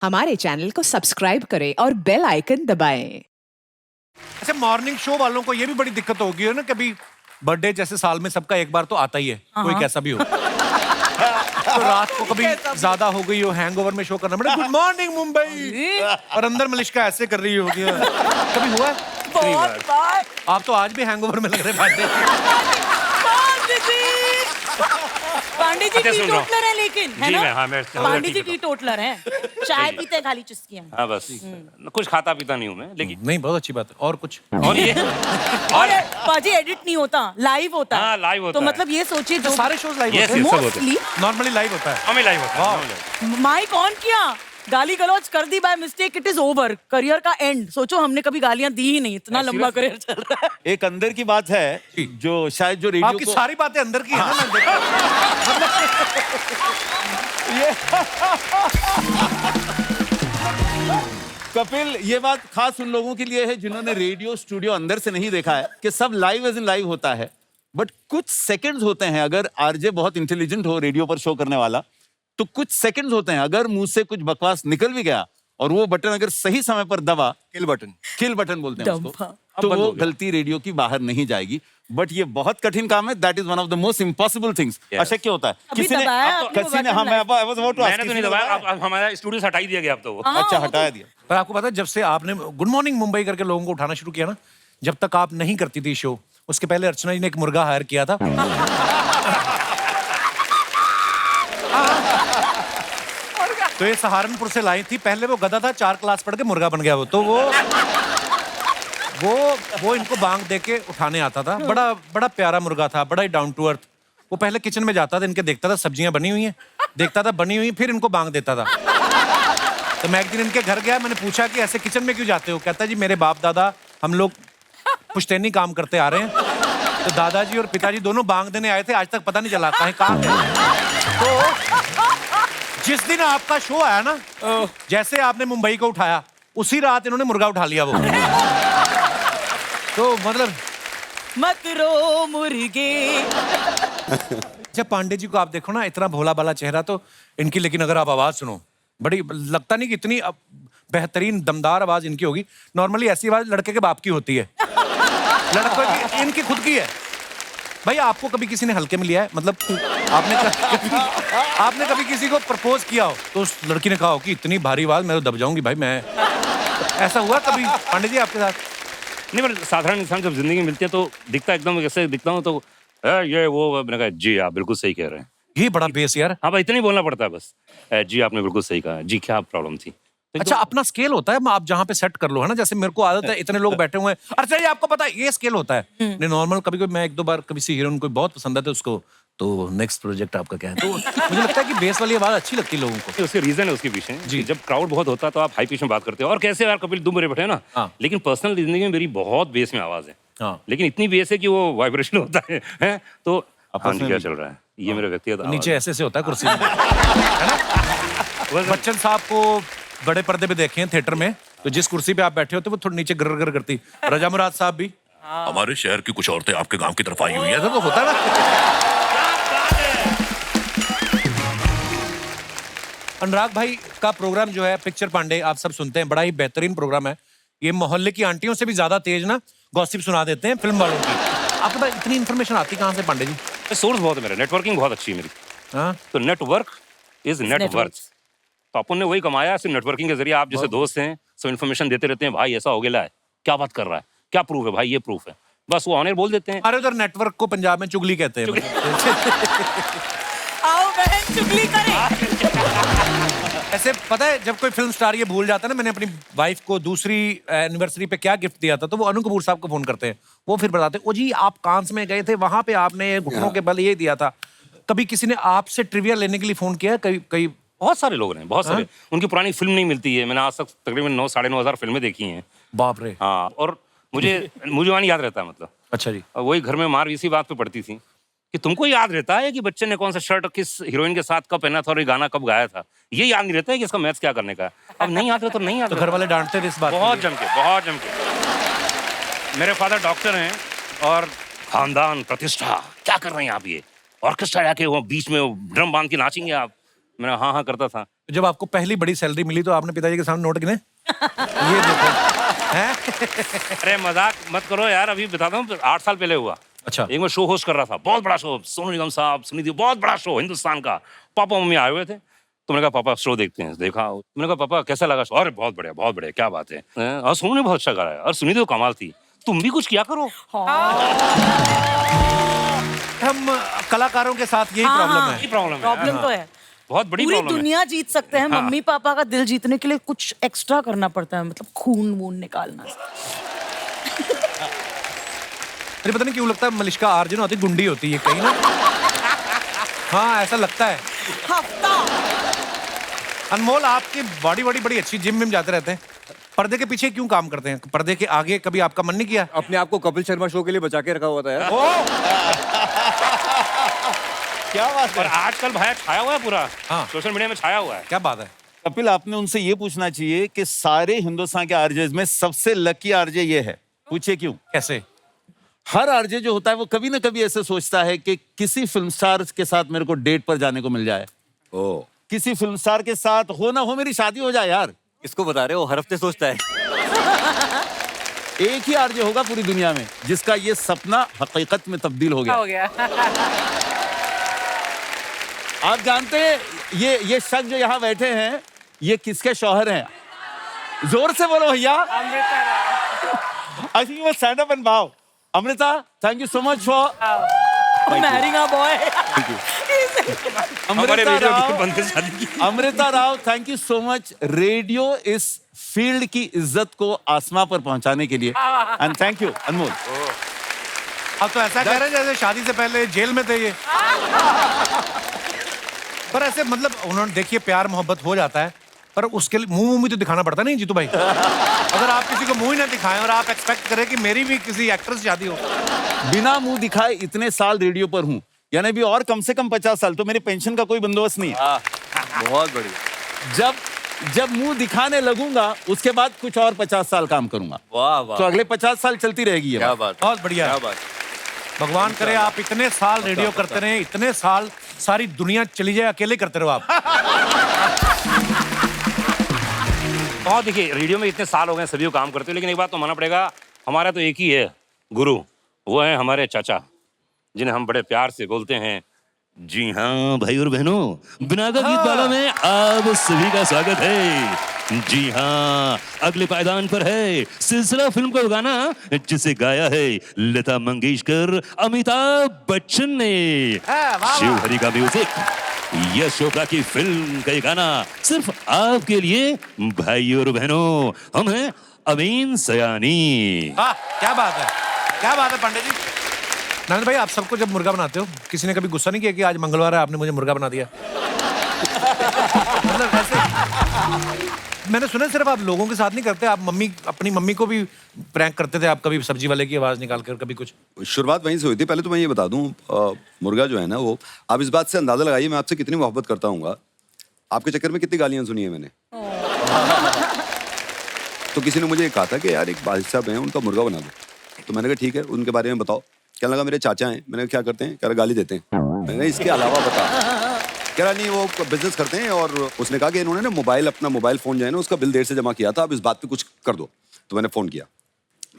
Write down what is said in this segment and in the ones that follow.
हमारे चैनल को सब्सक्राइब करें और बेल आइकन दबाएं। ऐसे मॉर्निंग शो वालों को ये भी बड़ी दिक्कत होगी है ना, कभी बर्थडे जैसे साल में सबका एक बार तो आता ही है, कोई कैसा भी हो। तो रात को कभी ज्यादा हो गई हो, हैंगओवर में शो करना पड़े, गुड मॉर्निंग मुंबई, और अंदर मलिश्का ऐसे कर रही होगी। कभी हुआ है? बहुत बार। आप तो आज भी हैंगओवर में लग रहे पांडे। पांडे जी टी टोटलर है, लेकिन है जी ना? मैं, हाँ, मैं पांडे जी टी टोटलर हैं, चाय पीते हैं खाली चुस्कियां। हाँ बस कुछ खाता पीता नहीं हूँ मैं, लेकिन नहीं, बहुत अच्छी बात है। और कुछ और ये और पाजी एडिट नहीं होता, लाइव होता है। हाँ, live होता तो है। मतलब ये सोचिए तो जो सारे शोज लाइव Yes, होते हैं, yes, सब होते मोस्टली नॉर्मली लाइव होता है। हमें लाइव होता है। माइक ऑन किया, गाली गलौज कर दी by mistake, it is over, career का एंड। सोचो हमने कभी गालियां दी ही नहीं, इतना लंबा करियर चल रहा है। एक अंदर की बात है जो शायद जो रेडियो आपकी को सारी बातें अंदर की है ना, मैं देखा। कपिल, ये बात खास उन लोगों के लिए है जिन्होंने रेडियो स्टूडियो अंदर से नहीं देखा है कि सब लाइव एज इन लाइव होता है, बट कुछ सेकंड्स होते हैं। अगर आरजे बहुत इंटेलिजेंट हो रेडियो पर शो करने वाला, तो कुछ सेकंड्स होते हैं, अगर मुंह से कुछ बकवास निकल भी गया और वो बटन अगर सही समय पर दबा, किल बटन बोलते हैं उसको, तो बंद वो हो गया। गलती रेडियो की बाहर नहीं जाएगी। बट ये बहुत कठिन काम है, that is one of the most impossible things. अशक्य होता है। अभी किसी ने दबाया आपने वो किसी ने बटन हाँ, मैं live. I was about to ask, मैंने तो नहीं दबाया, अब हमारा स्टूडियो से हटा ही दिया गया अब तो वो। अच्छा, हटाया दिया। पर आपको पता है, जब से आपने गुड मॉर्निंग मुंबई करके लोगों को उठाना शुरू किया ना, जब तक आप नहीं करती थी शो, उसके पहले अर्चना जी ने एक मुर्गा हायर किया था। तो ये सहारनपुर से लाई थी, पहले वो गधा था, 4 क्लास पढ़ के मुर्गा बन गया वो। तो वो इनको बांग दे के उठाने आता था। बड़ा प्यारा मुर्गा था, बड़ा ही डाउन टू अर्थ। वो पहले किचन में जाता था, इनके देखता था सब्जियां बनी हुई हैं, देखता था बनी हुई, फिर इनको बांग देता था। तो मैं एक दिन इनके घर गया, मैंने पूछा कि ऐसे किचन में क्यों जाते हो? कहता जी मेरे बाप दादा हम लोग पुश्तैनी काम करते आ रहे हैं, तो दादाजी और पिताजी दोनों बांग देने आए थे, आज तक पता नहीं चला कहाँ है। तो जिस दिन आपका शो आया ना, जैसे आपने मुंबई को उठाया, उसी रात इन्होंने मुर्गा उठा लिया वो। तो मतलब मत रो मुर्गे। जब पांडे जी को आप देखो ना, इतना भोला भाला चेहरा तो इनकी, लेकिन अगर आप आवाज सुनो, बड़ी लगता नहीं कि इतनी बेहतरीन दमदार आवाज इनकी होगी। नॉर्मली ऐसी आवाज लड़के के बाप की होती है, लड़कों की, इनकी खुद की है। भाई आपको कभी किसी ने हल्के में लिया है? मतलब आपने कभी किसी को प्रपोज किया हो तो उस लड़की ने कहा हो कि इतनी भारी आवाज मैं तो दब जाऊंगी भाई मैं, ऐसा हुआ कभी पांडे जी आपके साथ? नहीं, पर साधारण इंसान जब जिंदगी में मिलती है तो दिखता एकदम कैसे दिखता हूँ, तो ये वो, मैंने कहा जी आप बिल्कुल सही कह रहे हैं। ये बड़ा बेस यार। हाँ भाई, इतना ही बोलना पड़ता है बस। जी आपने बिल्कुल सही कहा, जी क्या प्रॉब्लम थी। तो अच्छा, अपना स्केल होता है, आप जहाँ पे सेट कर लो, है ना? जैसे मेरे को आदत है, इतने लोग बैठे हुए हैं, अच्छा ये आपको पता है, ये स्केल होता है। नहीं, नॉर्मल कभी कभी मैं 1-2 बार कभी सी हीरोइन को बहुत पसंद है, तो उसको, तो नेक्स्ट प्रोजेक्ट आपका क्या है? तो मुझे लगता है कि बेस वाली आवाज अच्छी लगती है लोगों को। उसके रीजन है उसके पीछे जी। कि जब क्राउड बहुत होता है तो आप हाई पिच में बात करते हो, और कैसे यार कपिल तुम मेरे बैठे ना, लेकिन पर्सनल जिंदगी में मेरी बहुत बेस में आवाज है। हाँ। लेकिन इतनी बेस है कि वो वाइब्रेशन होता है, हैं? तो हाँ जी, क्या चल रहा है, ये मेरा व्यक्तिगत आवाज नीचे है। ऐसे से होता है कुर्सी में, है ना? बच्चन साहब को बड़े पर्दे पे देखे हैं थिएटर में, तो जिस कुर्सी पे आप बैठे होते वो थोड़ी नीचे गर गर करती। रजा मुराद साहब भी, हमारे शहर की कुछ औरतें आपके गांव की तरफ आई हुई हैं। तो वो होता है ना। अनुराग भाई का प्रोग्राम जो है पिक्चर पांडे, आप सब सुनते हैं, बड़ा ही बेहतरीन प्रोग्राम है। ये मोहल्ले की आंटियों से भी ज्यादा तेज ना गॉसिप सुना देते हैं फिल्म वालों की। आपके पास इतनी इन्फॉर्मेशन आती कहाँ से पांडे जी? सोर्स बहुत है मेरा, नेटवर्किंग बहुत अच्छी है मेरी। हाँ? तो नेटवर्क इज नेटवर्थ। तो अपन ने वही कमाया सिर्फ नेटवर्किंग के जरिए। आप जैसे दोस्त हैं, सब इन्फॉर्मेशन देते रहते हैं, भाई ऐसा हो गया है, क्या बात कर रहा है, क्या प्रूफ है भाई, ये प्रूफ है, बस वो ऑनर बोल देते हैं। अरे उधर नेटवर्क को पंजाब में चुगली कहते हैं। आओ बहन चुगली करें। ऐसे पता है, जब कोई फिल्म स्टार ये भूल जाता है ना, मैंने अपनी वाइफ को दूसरी एनिवर्सरी पे क्या गिफ्ट दिया था, तो वो अनु कपूर साहब को फोन करते हैं, वो फिर बताते हैं, ओ जी आप कांस में गए थे, वहां पे आपने घुटनों के बल ये दिया था। कभी किसी ने आपसे ट्रिविया लेने के लिए फोन किया? कई बहुत सारे लोग हैं, बहुत सारे। उनकी पुरानी फिल्म नहीं मिलती है, मैंने आज तक तकरीबन 9-9,500 फिल्में देखी हैं। बाप रे। हाँ, और मुझे वहाँ याद रहता है, मतलब। अच्छा जी। और वही घर में मार इसी बात पे पड़ती थी कि तुमको याद रहता है कि बच्चे ने कौन सा शर्ट किस हीरोइन के साथ कब पहना था और ये गाना कब गाया था, ये याद नहीं रहता है कि इसका मैथ्स क्या करने का है। अब नहीं याद रहता तो नहीं याद। तो घर वाले डांटते थे इस बात? बहुत जम के। मेरे फादर डॉक्टर हैं और खानदान प्रतिष्ठा, क्या कर रहे हैं आप, ये ऑर्केस्ट्रा आके वो बीच में ड्रम बांध के नाचेंगे आप? मैंने हाँ करता था। जब आपको पहली बड़ी सैलरी मिली तो आपने पिताजी के सामने नोट गिने? ये देखो हैं? अरे मजाक मत करो यार, अभी बताता हूँ 8 साल पहले हुआ। अच्छा। एक मैं शो होस्ट कर रहा था, बहुत बड़ा शो, सोनू निगम साहब, सुनिधि, बहुत बड़ा शो हिंदुस्तान का। पापा मम्मी आए हुए थे, तो मैंने कहा पापा शो देखते हैं। देखा, मैंने कहा पापा कैसा लगा शो? अरे बहुत बढ़िया, क्या बात है। और सोनू ने बहुत अच्छा गाया और सुनिधि तो कमाल थी, तुम भी कुछ किया करो। हम कलाकारों के साथ यही प्रॉब्लम है। यही प्रॉब्लम है, प्रॉब्लम तो है। बहुत बड़ी पूरी प्रॉब्लम है। दुनिया जीत सकते हैं, मम्मी पापा का दिल जीतने के लिए कुछ एक्स्ट्रा करना पड़ता है, मतलब खून वून निकालना। अरे पता नहीं क्यों लगता है मलिश्का आर्जन होती गुंडी होती है कहीं ना। हाँ ऐसा लगता है। हफ्ता अनमोल, आपकी बॉडी बड़ी अच्छी, जिम में जाते रहते हैं, पर्दे के पीछे क्यों काम करते हैं? पर्दे के आगे कभी आपका मन नहीं किया? अपने आप को कपिल शर्मा शो के लिए बचा के रखा हुआ था यार। क्या बात और है। आजकल भाई छाया हुआ है पूरा, हाँ। सोशल मीडिया में छाया हुआ है। क्या बात है। कपिल, आपने उनसे ये पूछना चाहिए कि सारे हिंदुस्तान के आरजेज में सबसे लकी आरजे ये है। पूछिए क्यों? कैसे? हर आरजे जो होता है वो कभी ना कभी ऐसे सोचता है कि किसी फिल्म स्टार के साथ मेरे को डेट पर जाने को मिल जाए, ओ, किसी फिल्म स्टार के साथ हो ना हो मेरी शादी हो जाए यार। इसको बता रहे हो, हर हफ्ते सोचता है। एक ही आरजे होगा पूरी दुनिया में जिसका ये सपना हकीकत में तब्दील हो गया। हो गया। आप जानते हैं ये शख्स जो यहाँ बैठे हैं ये किसके शौहर हैं? जोर से बोलो भैया। I think you stand up and bow. Amrita, thank you so much for marrying a boy. हमारे रेडियो की बंदे शादी की। Amrita Rao, thank you so much radio इस फील्ड की इज्जत को आसमां पर पहुंचाने के लिए। And thank you Anmol. अब तो ऐसा कह रहे हैं जैसे शादी से पहले जेल में थे ये। पर ऐसे मतलब उन्होंने, देखिए प्यार मोहब्बत हो जाता है पर उसके लिए मुंह भी तो दिखाना पड़ता नहीं जीतू भाई। अगर आप किसी को मुंह ही ना दिखाएं और आप एक्सपेक्ट करें कि मेरी भी किसी एक्ट्रेस से शादी हो। बिना मुंह दिखाए इतने साल रेडियो पर हूं, यानी भी और कम से कम 50 साल, तो मेरे पेंशन का कोई बंदोबस्त नहीं है। बहुत बढ़िया। जब मुंह दिखाने लगूंगा उसके बाद कुछ और 50 साल काम करूंगा। वाह वाह, तो अगले 50 साल चलती रहेगी ये क्या बात। बात, बहुत बढ़िया। क्या बात। भगवान करे आप इतने साल रेडियो करते रहे, इतने साल सारी दुनिया चली जाए, अकेले करते रहो आप। और देखिए रेडियो में इतने साल हो गए सभी को काम करते हो, लेकिन एक बात तो मानना पड़ेगा, हमारा तो एक ही है गुरु, वो है हमारे चाचा, जिन्हें हम बड़े प्यार से बोलते हैं जी हाँ भाई और बहनों, बिनागा गीत वाला में आप सभी का स्वागत है। जी हाँ, अगले पायदान पर है सिलसिला फिल्म का गाना जिसे गाया है लता मंगेशकर, अमिताभ बच्चन ने। शिवहरी का म्यूजिक, यश चोपड़ा की फिल्म का ये गाना सिर्फ आपके लिए भाई और बहनों, हम हैं अमीन सयानी। हाँ, क्या बात है, क्या बात है पंडित जी। नानद भाई, आप सबको जब मुर्गा बनाते हो किसी ने कभी गुस्सा नहीं किया कि आज मंगलवार है आपने मुझे मुर्गा बना दिया? मतलब ऐसे मैंने सुना सिर्फ आप लोगों के साथ नहीं करते, आप अपनी मम्मी को भी प्रैंक करते थे आप, कभी सब्जी वाले की आवाज निकाल कर, कभी कुछ। शुरुआत वहीं से हुई थी। पहले तो मैं ये बता दूं, मुर्गा जो है ना, वो आप इस बात से अंदाजा लगाइए मैं आपसे कितनी मोहब्बत करता हूँ। आपके चक्कर में कितनी गालियां सुनी है मैंने। तो किसी ने मुझे कहा था कि यार एक बादशाह साहब हैं, उनका मुर्गा बना दो। तो मैंने कहा ठीक है, उनके बारे में बताओ। क्या लगा मेरे चाचा हैं। मैंने कहा क्या करते हैं? कह रहा गाली देते हैं। मैंने कहा इसके अलावा बता। कह रहा नहीं वो बिजनेस करते हैं, और उसने कहा कि इन्होंने ना अपना मोबाइल फोन जो है ना उसका बिल देर से जमा किया था, अब इस बात पे कुछ कर दो। तो मैंने फोन किया,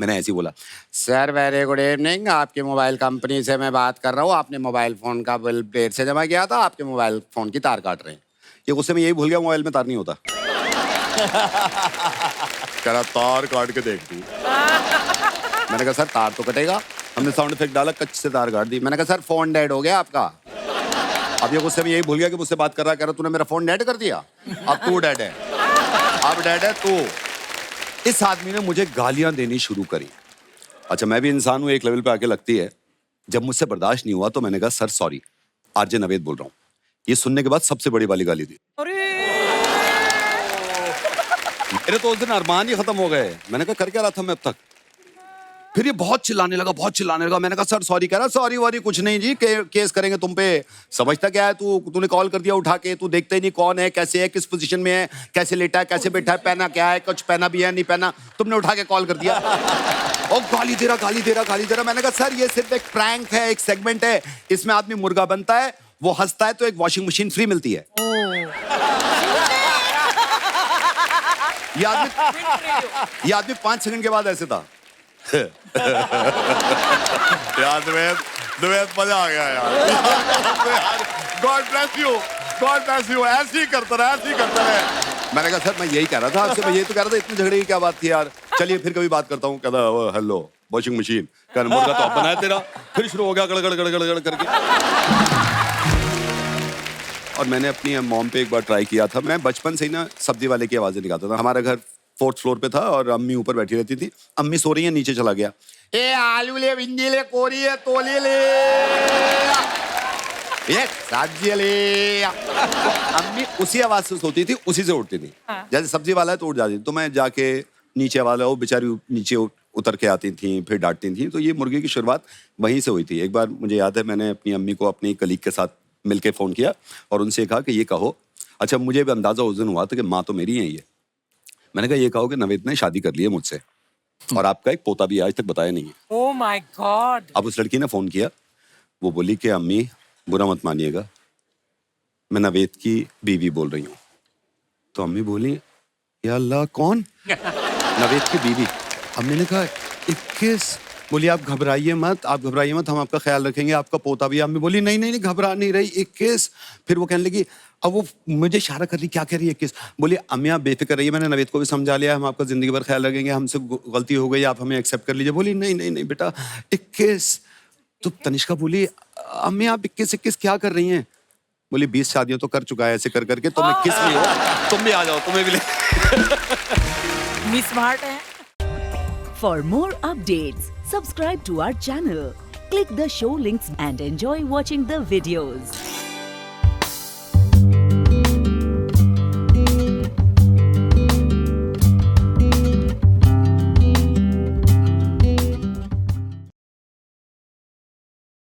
मैंने ऐसे ही बोला, सर वेरी गुड इवनिंग, आपकी मोबाइल कंपनी से मैं बात कर रहा हूँ। आपने मोबाइल फोन का बिल देर से जमा किया था, आपके मोबाइल फोन की तार काट रहे हैं। ये गुस्से में यही भूल गया मोबाइल में तार नहीं होता। कह रहा तार काट के देख तू। मैंने कहा सर तार तो कटेगा। हमने साउंड इफेक्ट डाला, कच्चे से तार काट दी। मैंने कहा सर फोन डेड हो गया आपका। अब ये गुस्से में यही भूल गया कि मुझसे बात कर रहा, कह रहा तूने मेरा फोन डेड कर दिया, अब तू डेड है, अब डेड है तू। इस आदमी ने मुझे गालियां देनी शुरू करी। अच्छा मैं भी इंसान हूं, एक लेवल पे आके लगती है। जब मुझसे बर्दाश्त नहीं हुआ तो मैंने कहा सर सॉरी, आरजे नवेद बोल रहा हूँ। ये सुनने के बाद सबसे बड़ी वाली गाली दी। मेरे तो उस दिन अरमान ही खत्म हो गए। मैंने कहा कर क्या रहा था मैं अब तक। फिर ये बहुत चिल्लाने लगा। मैंने कहा सर सॉरी। कह रहा सॉरी वॉरी कुछ नहीं जी, केस करेंगे तुम पे। समझता क्या है तूने कॉल कर दिया उठा के, तू देखते ही नहीं कौन है, कैसे है, किस पोजीशन में है, कैसे लेटा है, कैसे बैठा है, पहना क्या है, कुछ पहना भी है नहीं पहना, तुमने उठा के कॉल कर दिया। और गाली दे रहा। मैंने कहा सर ये सिर्फ एक प्रैंक है, एक सेगमेंट है, इसमें आदमी मुर्गा बनता है, वो हंसता है तो एक वॉशिंग मशीन फ्री मिलती है। ये आदमी 5 सेकंड के बाद ऐसे था। यार दुबेद मजा आ गया यार। गॉड ब्लेस यू, ऐसे ही करता रहे। मैंने कहा सर मैं यही कह रहा था आपसे, मैं यही तो कह रहा था, इतने झगड़े की क्या बात थी यार, चलिए फिर कभी बात करता हूँ। कहता हेलो वॉशिंग मशीन, कहना मुर्गा तो आप बनाया तेरा, फिर शुरू हो गया गड़ करके। और मैंने अपनी मॉम पे एक बार ट्राई किया था। मैं बचपन से ही ना सब्जी वाले की आवाजें निकालता था। हमारा घर 4th फ्लोर पे था और अम्मी ऊपर बैठी रहती थी। अम्मी सो रही है, नीचे चला गया, ए आलू ले, भिंडी ले, कोरी है, तोली ले, ये सब्जी ले। तो अम्मी उसी आवाज से सोती थी, उसी से उठती थी। जैसे सब्जी वाला है तो उठ जाती थी, तो मैं जाके नीचे वाला, वो बेचारी नीचे उतर के आती थी, फिर डांटती थी। तो ये मुर्गे की शुरुआत वहीं से हुई थी। एक बार मुझे याद है, मैंने अपनी अम्मी को अपनी कलीग के साथ मिलके फोन किया और उनसे कहा कि ये कहो, अच्छा मुझे भी अंदाजा उस दिन हुआ था कि माँ तो मेरी है ये। मैंने कहा ये कहो कि नवेद ने शादी कर ली है मुझसे और आपका एक पोता भी आज तक बताया नहीं है। Oh my God. अब उस लड़की ने फोन किया, वो बोली कि अम्मी बुरा मत मानिएगा, मैं नवेद की बीवी बोल रही हूँ। तो अम्मी बोली या अल्लाह कौन? नवेद की बीवी। अम्मी ने कहा 21। बोली आप घबराइए मत, हम आपका ख्याल रखेंगे, आपका पोता भी। अम्मी बोली नहीं घबरा नहीं रही, 21। फिर वो कहने लगी, अब वो मुझे इशारा कर रही, क्या कह रही है 21? बोली अम्मी आप बेफिक्र रहिए, मैंने नवेद को भी समझा लिया, हम आपका जिंदगी भर ख्याल रखेंगे, हमसे गलती हो गई, आप हमें एक्सेप्ट कर लीजिए। बोली नहीं बेटा 21। तो तनिष्का बोली अम्मी आप 21 क्या कर रही हैं? बोली 20 शादियां तो कर चुका है ऐसे कर करके, तुम 21 भी हो, तुम भी आ जाओ, तुम्हें भी ले। मिस स्मार्ट है। For more updates, subscribe to our channel, click the show links and enjoy watching the videos.